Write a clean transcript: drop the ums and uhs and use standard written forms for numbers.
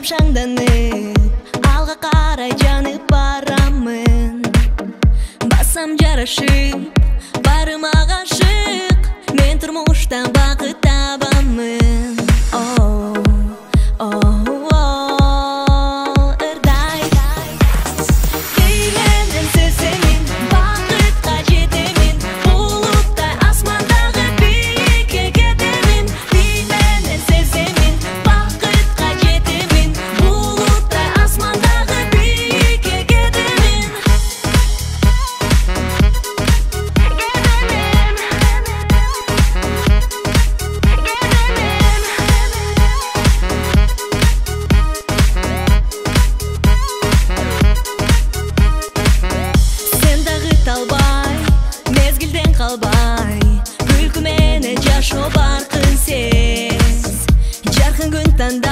Şapşаңданып алға қарай жанып барамын. Басам жарашып барыма ғашық, мен тұрмыштан бақыт табамын. Ырдай Кейленден сеземін, бақытқа жетемін, бұлыттай асмандағы биікке кетемін. Кейленден сеземін, бақытқа жетемін, бұлыттай асмандағы биікке кетемін. Талбай, мезгілден қалбай, күлкіменен жашо барқын сез. Жарқын күн таңда